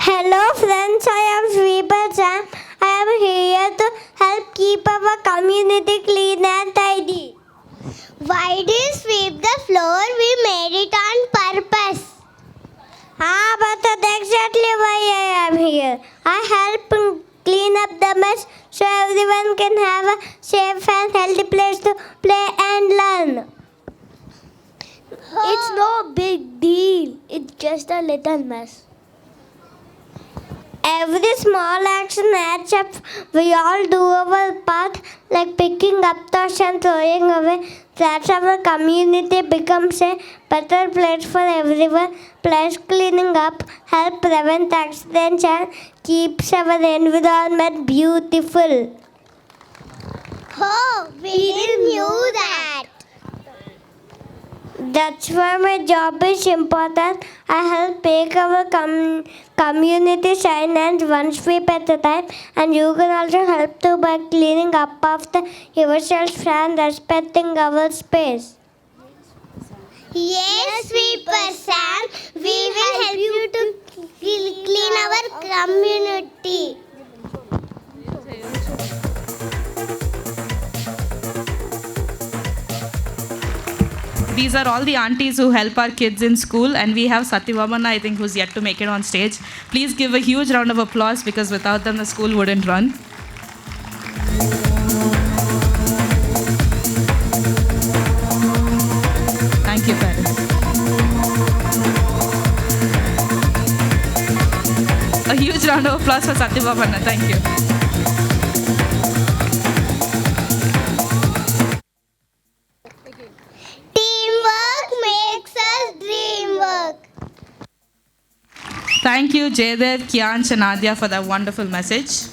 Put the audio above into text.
Hello friends, I am Sweeper Sam. I am here to help keep our community clean and tidy. Why do you sweep the floor? We made it on purpose. But that's exactly why I am here. I help clean up the mess so everyone can have a safe and healthy place to play and learn. It's no big deal. It's just a little mess. Every small action adds up. We all do our part, like picking up trash and throwing away. That's our community becomes a better place for everyone. Plus, cleaning up help prevent accidents and keeps our environment beautiful. Oh, we didn't knew that. That's why my job is important. I help make our community shine and one sweep at a time. And you can also help too by cleaning up after yourself and respecting our space. Yes, Sweeper Sam. We will help you to clean our community. These are all the aunties who help our kids in school, and we have Satyavamana, I think, who's yet to make it on stage. Please give a huge round of applause because without them the school wouldn't run. Thank you, parents. A huge round of applause for Satyavamana. Thank you. Thank you, Jaydev, Kianch and Nadia for that wonderful message.